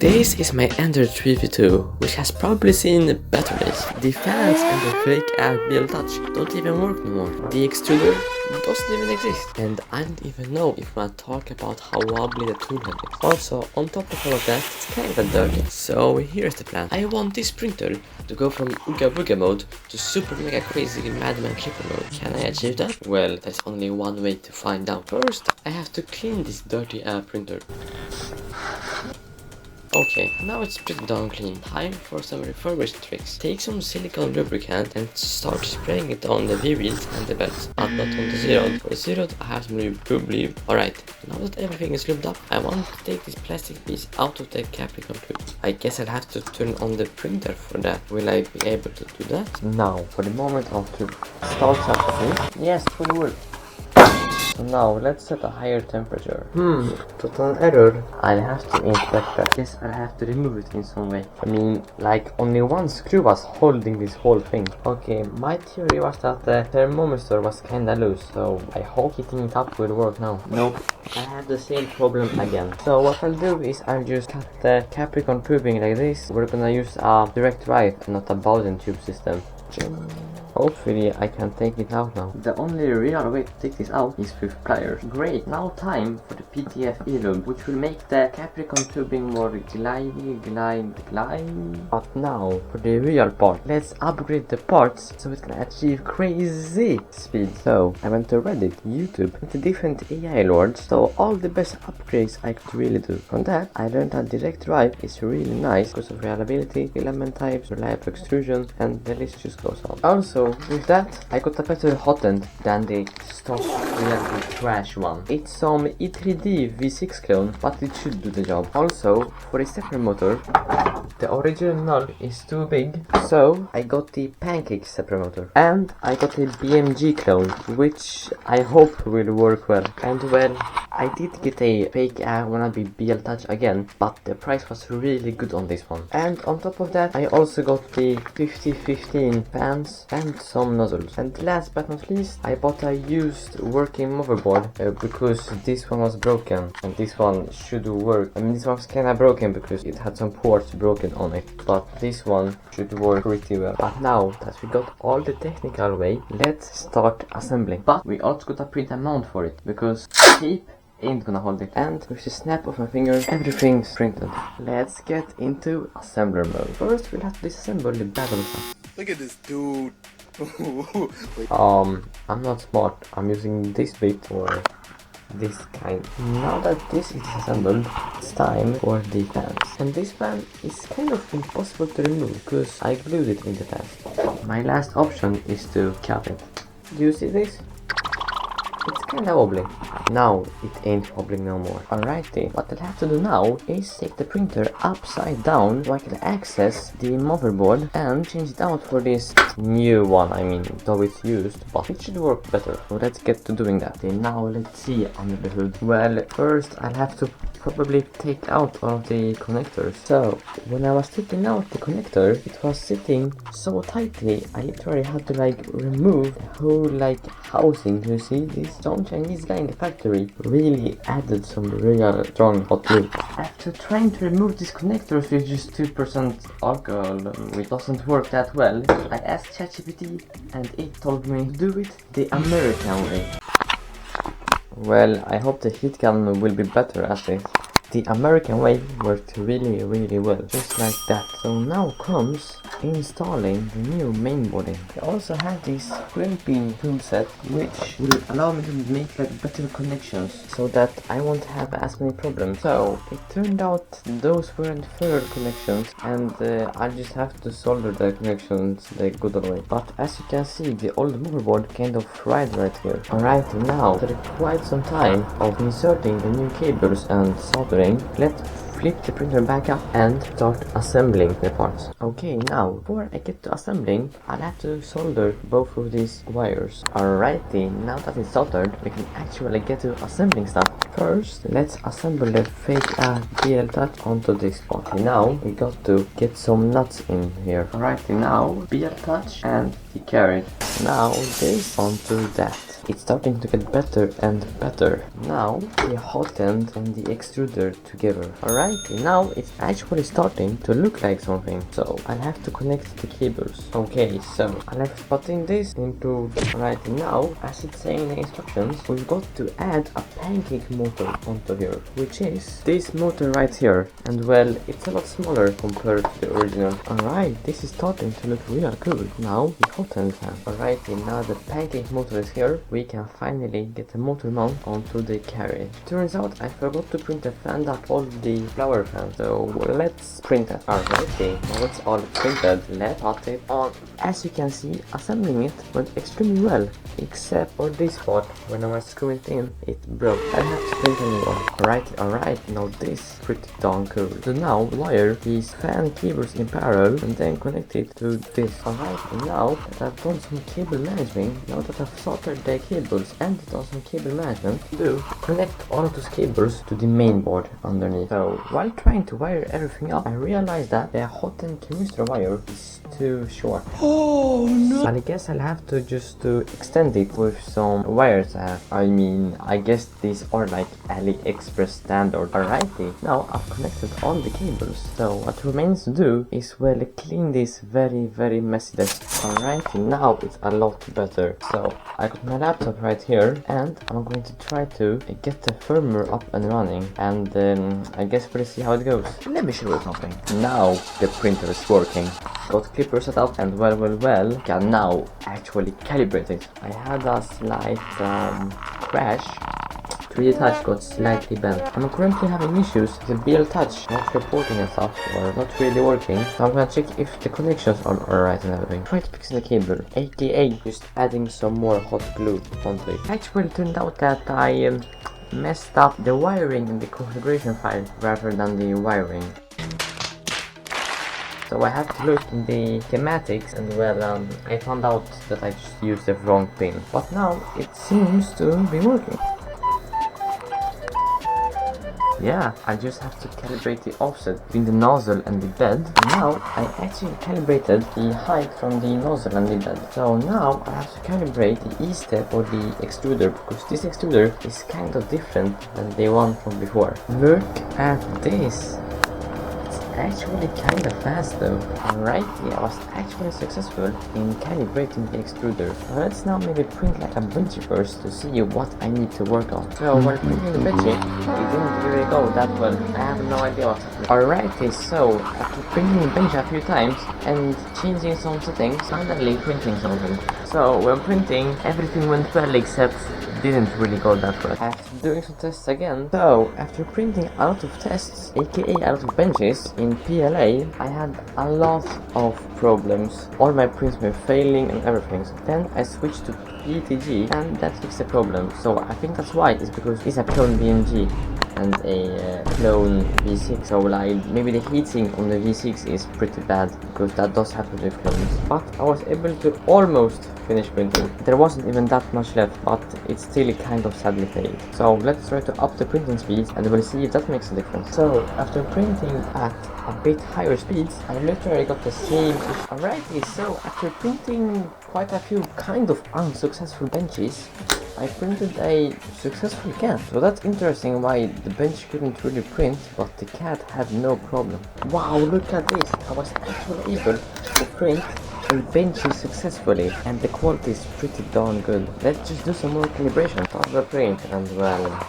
This is my Ender 3v2, which has probably seen better days. The fans and the fake BL touch don't even work no more. The extruder doesn't even exist. And I don't even know if I talk about how wobbly the toolhead is. Also, on top of all of that, it's kinda dirty. So here's the plan. I want this printer to go from Ooga Booga mode to super mega crazy madman clipper mode. Can I achieve that? Well, there's only one way to find out. First, I have to clean this dirty printer. Okay, now it's pretty darn clean. Time for some refurbished tricks. Take some silicone lubricant and start spraying it on the V-wheels and the belts, but not on the zeroed. For the zeroed, I have to remove. Alright, now that everything is lubed up, I want to take this plastic piece out of the Capricorn tube. I guess I'll have to turn on the printer for that. Will I be able to do that? Now, for the moment, I have to start something. Yes, it will work. So now let's set a higher temperature. Total error. I'll have to inspect that. Yes, I'll have to remove it in some way. I mean, like only one screw was holding this whole thing. Okay, my theory was that the thermometer was kinda loose, so I hope heating it up will work now. Nope, I have the same problem again. So what I'll do is I'll just cut the Capricorn tubing like this. We're gonna use a direct drive and not a Bowden tube system. Hopefully I can take it out now. The only real way to take this out is with pliers. Great, now time for the PTF E-lube, which will make the Capricorn tubing more glide. But now for the real part. Let's upgrade the parts so it can achieve crazy speed. So I went to Reddit, YouTube, and the different AI lords, so all the best upgrades I could really do. From that I learned that direct drive is really nice because of reliability, filament types, reliable extrusion, and the list just goes on. Also, with that, I got a better hotend than the stock reality trash one. It's some E3D V6 clone, but it should do the job. Also, for a stepper motor, the original null is too big, so I got the Pancake stepper motor. And I got a BMG clone, which I hope will work well. And well, I did get a fake wannabe BL touch again, but the price was really good on this one. And on top of that, I also got the 5015 fans and some nozzles. And last but not least, I bought a used working motherboard because this one was broken and this one should work. I mean, this one was kinda broken because it had some ports broken on it, but this one should work pretty well. But now that we got all the technical way, let's start assembling. But we also got a print mount for it because tape ain't gonna hold it. And with the snap of my fingers, everything's printed. Let's get into assembler mode. First, we'll have to disassemble the battle stuff. Look at this dude. I'm not smart. I'm using this bit or this kind. Now that this is disassembled, it's time for the fans. And this fan is kind of impossible to remove because I glued it in the past. My last option is to cap it. Do you see this? It's kinda wobbly. Now it ain't wobbling no more. Alrighty, what I'll have to do now is take the printer upside down so I can access the motherboard and change it out for this new one. I mean, though it's used, but it should work better. So let's get to doing that. Okay, now let's see under the hood. Well, first I'll have to probably take out all of the connectors. So when I was taking out the connector, it was sitting so tightly I literally had to like remove the whole like housing. You see this? Some Chinese guy in the factory really added some real strong hot glue. After trying to remove these connectors with just 2% alcohol, which doesn't work that well, I asked ChatGPT and it told me to do it the American way. Well, I hope the heat gun will be better at this. The American way worked really well, just like that. So now comes installing the new mainboarding. I also have this crimping toolset which will allow me to make like better connections so that I won't have as many problems. So it turned out those weren't third connections and I just have to solder the connections the good old way. But as you can see, the old motherboard kind of fried right here. Alright, now after quite some time of inserting the new cables and soldering, let's flip the printer back up and start assembling the parts. Okay, now before I get to assembling, I'll have to solder both of these wires. Alrighty, now that it's soldered, we can actually get to assembling stuff. First, let's assemble the fake BL touch onto this part. Okay, now we got to get some nuts in here. Alrighty, now BL touch and the carrot. Now this onto that. it's starting to get better and better. Now the hotend and the extruder together. Alright, now it's actually starting to look like something. So I'll have to connect the cables. Okay, so I'll have to put in this into right now. As it's saying in the instructions, we've got to add a pancake motor onto here, which is this motor right here. And well, it's a lot smaller compared to the original. Alright, this is starting to look real cool. Now the hotend fan. Alright, now the pancake motor is here. We can finally get the motor mount onto the carriage. Turns out I forgot to print a fan that holds the flower fan. So let's print that. Alrighty, now it's all printed. Let's put it on. As you can see, assembling it went extremely well, except for this part. When I was screwing it in, it broke. I have to print a new one. Alright, now this is pretty darn cool. So now wire these fan cables in parallel and then connect it to this. Alright, now that I've done some cable management, now that I've soldered the cables and done some cable management, connect all of those cables to the main board underneath. So while trying to wire everything up, I realized that the hotend canister wire is too short. Oh no! So I guess I'll have to just extend it with some wires I have. I mean, I guess these are like AliExpress standard. Alrighty, now I've connected all the cables. So what remains to do is well clean this very messy desk. Alrighty, now it's a lot better. So I got my laptop right here and I'm going to try to get the firmware up and running, and I guess we'll see how it goes. Let me show you something. Now the printer is working. Got clipper set up and well, can now actually calibrate it. I had a slight crash. 3D Touch got slightly bent. I'm currently having issues with the BL Touch not reporting and stuff, or not really working. So I'm gonna check if the connections are alright and everything. Try to fix the cable, aka just adding some more hot glue onto it. Actually turned out that I messed up the wiring in the configuration file rather than the wiring. So I have to look in the schematics and well, I found out that I just used the wrong pin. But now it seems to be working. Yeah, I just have to calibrate the offset between the nozzle and the bed. Now I actually calibrated the height from the nozzle and the bed. So now I have to calibrate the E-step or the extruder, because this extruder is kind of different than the one from before. Look at this. Actually kind of fast though. Alright, yeah, I was actually successful in calibrating the extruder. Let's now maybe print like a benchy first to see what I need to work on. So while printing the benchy, it didn't really go that well. I have no idea what's happening. Alrighty, so after printing the bench a few times and changing some settings, finally printing something. So when printing, everything went well except didn't really go that well. After doing some tests again, so after printing a lot of tests, aka a lot of benches in PLA, I had a lot of problems. All my prints were failing and everything. So then I switched to PETG and that fixed the problem. So I think that's why, it's because it's a clone BMG and a clone V6. So like maybe the heatsink on the V6 is pretty bad, because that does happen with clones. But I was able to almost finish printing. There wasn't even that much left, but it still kind of sadly failed. So let's try to up the printing speed and we'll see if that makes a difference. So after printing at a bit higher speeds, I literally got the same issue. Alrighty, so after printing quite a few kind of unsuccessful benches, I printed a successful cat. So that's interesting why the bench couldn't really print, but the cat had no problem. Wow, look at this. I was actually able to print a bench successfully, and the quality is pretty darn good. Let's just do some more calibration. Start the print and well...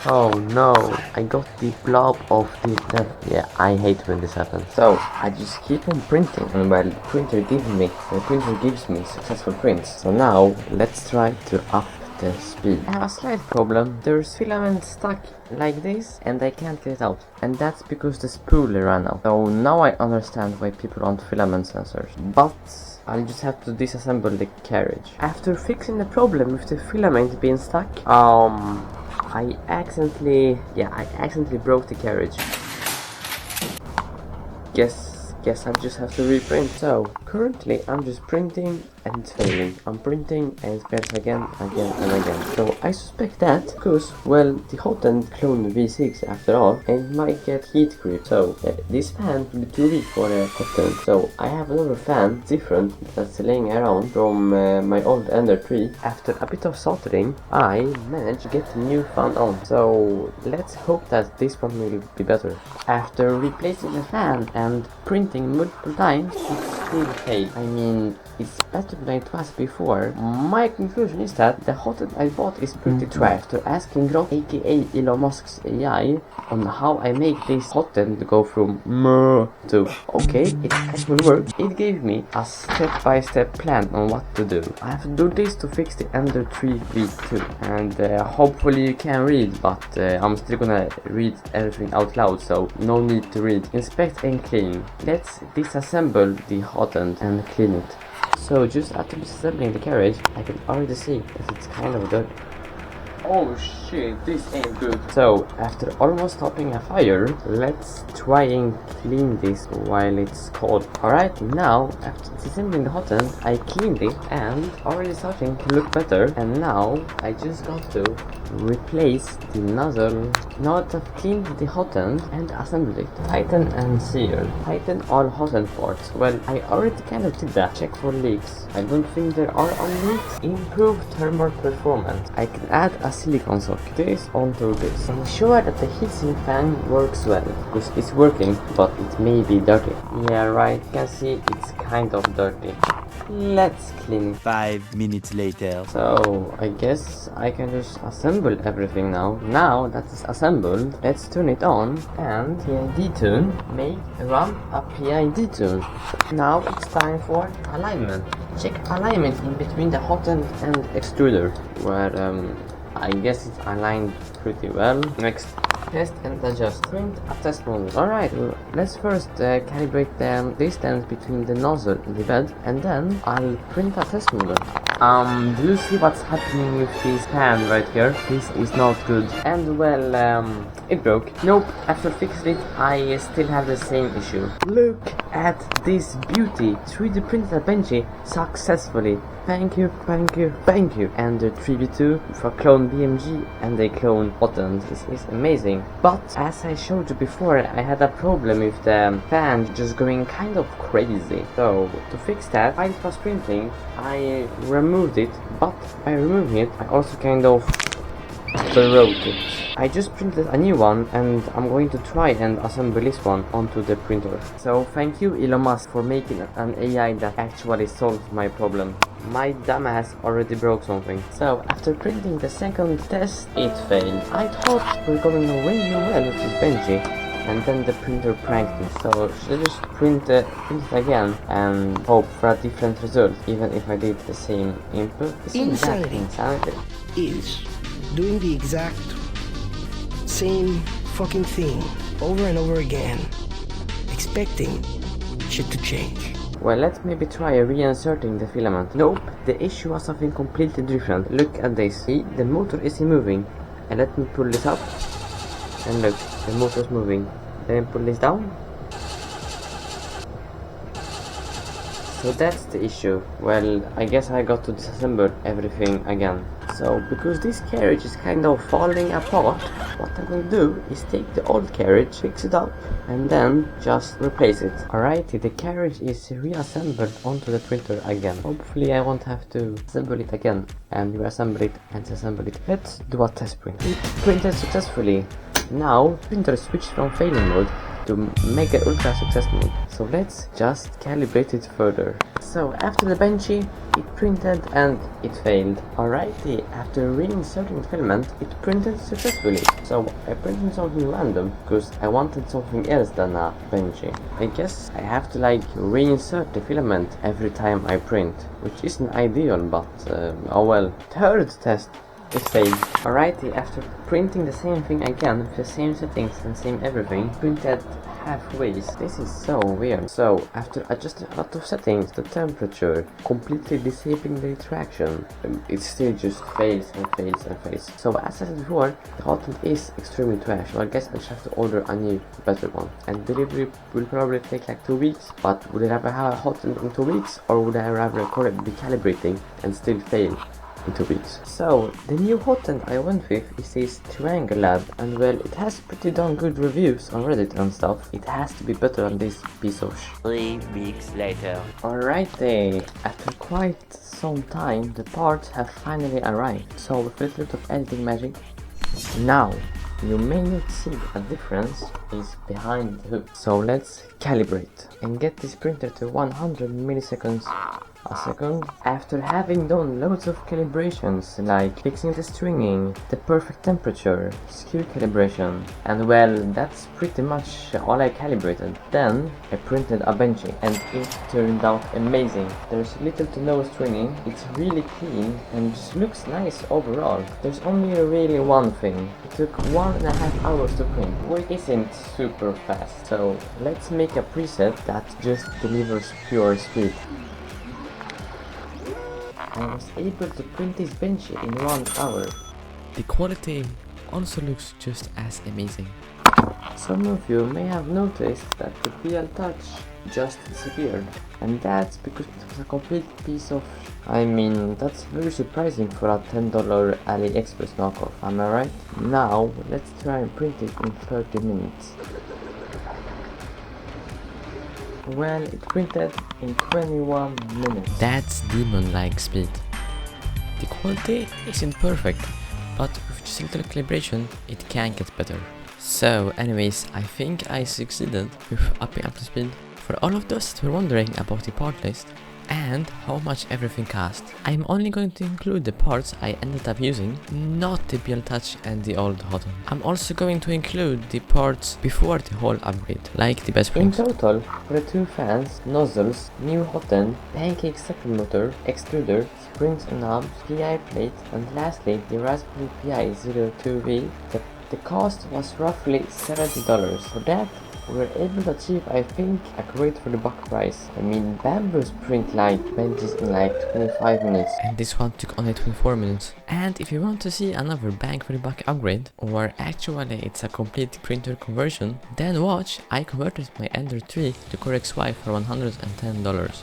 Oh no, I got the blob of the... Yeah, I hate when this happens. So, I just keep on printing, and well, the printer gives me successful prints. So now, let's try to up the speed. I have a slight problem. There's filament stuck like this, and I can't get it out. And that's because the spool ran out. So now I understand why people want filament sensors. But I'll just have to disassemble the carriage. After fixing the problem with the filament being stuck, I accidentally broke the carriage. Guess I just have to reprint. So currently I'm just printing and it's failing. I'm printing and it fails again and again. So I suspect that because, well, the hotend clone V6 after all, and it might get heat creep. So this fan will be too weak for a hotend. So I have another fan different that's laying around from my old Ender 3. After a bit of soldering, I managed to get the new fan on. So let's hope that this one will be better. After replacing the fan and printing multiple times, it still failed. I mean, it's better than it was before. My conclusion is that the hotend I bought is pretty trash. After asking Grok, aka Elon Musk's AI, on how I make this hotend go from meh to okay, it actually works. It gave me a step-by-step plan on what to do. I have to do this to fix the Ender 3 V2, and hopefully you can read, but I'm still gonna read everything out loud, so no need to read. Inspect and clean. Let's disassemble the hotend and clean it. So just after disassembling the carriage, I can already see that it's kind of dirty. Oh shit, this ain't good. So, after almost stopping a fire, let's try and clean this while it's cold. Alright, now, after disassembling the hotend, I cleaned it and already starting to look better. And now, I just got to replace the nozzle. Now that I've cleaned the hotend and assembled it, tighten and seal. Tighten all hotend parts. Well, I already kind of did that. Check for leaks. I don't think there are any leaks. Improve thermal performance. I can add a silicone socket. This onto this. Ensure that the heatsink fan works well, because it's working, but it may be dirty. Yeah, right. You can see it's kind of dirty. Let's clean it. 5 minutes later. So I guess I can just assemble everything now. Now that it's assembled, let's turn it on and PID tune. Run a PID tune. Now it's time for alignment. Check alignment in between the hotend and extruder, where I guess it's aligned pretty well. Next, test and adjust. Print a test model. Alright, let's first calibrate the distance between the nozzle and the bed, and then I'll print a test model. Do you see what's happening with this fan right here? This is not good. And well, it broke. Nope, after fixing it, I still have the same issue. Look at this beauty. 3D printed a Benchy successfully. Thank you, thank you, thank you. And the 3v2 for clone BMG and a clone hotend. This is amazing. But as I showed you before, I had a problem with the fan just going kind of crazy. So to fix that, while it was printing, I removed it. But by removing it, I also kind of broke it. I just printed a new one and I'm going to try and assemble this one onto the printer. So thank you Elon Musk for making an AI that actually solved my problem. My dumbass already broke something. So after printing the second test, it failed. I thought we were going really well with this Benchy, and then the printer pranked me. So should I just print it again and hope for a different result, even if I did the same input? Isn't that insanity? Is doing the exact same fucking thing over and over again, expecting shit to change. Well, let's maybe try reinserting the filament. Nope, the issue was something completely different. Look at this. See, the motor is moving. And let me pull this up. And look, the motor is moving. Then pull this down. So that's the issue. Well, I guess I got to disassemble everything again. So, because this carriage is kind of falling apart, what I'm going to do is take the old carriage, fix it up, and then just replace it. Alrighty, the carriage is reassembled onto the printer again. Hopefully I won't have to assemble it again, and reassemble it and disassemble it. Let's do a test print. It printed successfully. Now, printer switched from failing mode to mega ultra success mode. So let's just calibrate it further. So after the Benchy, it printed and it failed. Alrighty, after reinserting the filament, it printed successfully. So I printed something random because I wanted something else than a Benchy. I guess I have to like reinsert the filament every time I print, which isn't ideal, but oh well. Third test. It failed. Alrighty, after printing the same thing again with the same settings and same everything, printed halfway. This is so weird. So after adjusting a lot of settings, the temperature, completely disabling the interaction, it still just fails and fails and fails. So as I said before, the hotend is extremely trash. So I guess I just have to order a new, better one. And delivery will probably take like 2 weeks. But would I rather have a hotend in 2 weeks, or would I rather be calibrating and still fail in 2 weeks? So the new hotend I went with is this Trianglelab, and well, it has pretty darn good reviews on Reddit and stuff. It has to be better than this piece of 3 weeks later. Alrighty, after quite some time the parts have finally arrived. So with a little bit of editing magic, now you may not see a difference is behind the hood. So let's calibrate and get this printer to 100 milliseconds a second. After having done loads of calibrations like fixing the stringing, the perfect temperature, skew calibration, and well, that's pretty much all I calibrated. Then I printed a benchy and it turned out amazing. There's little to no stringing, it's really clean and just looks nice overall. There's only really one thing. It took 1.5 hours to print, which isn't super fast. So let's make a preset that just delivers pure speed. I was able to print this benchy in 1 hour. The quality also looks just as amazing. Some of you may have noticed that the PL Touch just disappeared, and that's because it was a complete piece of that's very surprising for a $10 AliExpress knockoff, am I right? Now let's try and print it in 30 minutes. Well, it printed in 21 minutes. That's demon-like speed. The quality isn't perfect, but with just a little calibration, it can get better. So anyways, I think I succeeded with upping up the speed. For all of those that were wondering about the part list and how much everything cost, I'm only going to include the parts I ended up using, not the PL Touch and the old hotend. I'm also going to include the parts before the whole upgrade, like the best springs. In total, for the 2 fans, nozzles, new hotend, Pancake second motor, extruder, springs and knobs, PI plate, and lastly the Raspberry Pi 02V, the cost was roughly $70. For that, we were able to achieve, I think, a great for the buck price. Bambu's print like benches in like 25 minutes. And this one took only 24 minutes. And if you want to see another bang for the buck upgrade, or actually it's a complete printer conversion, then watch, I converted my Ender 3 to Core XY for $110.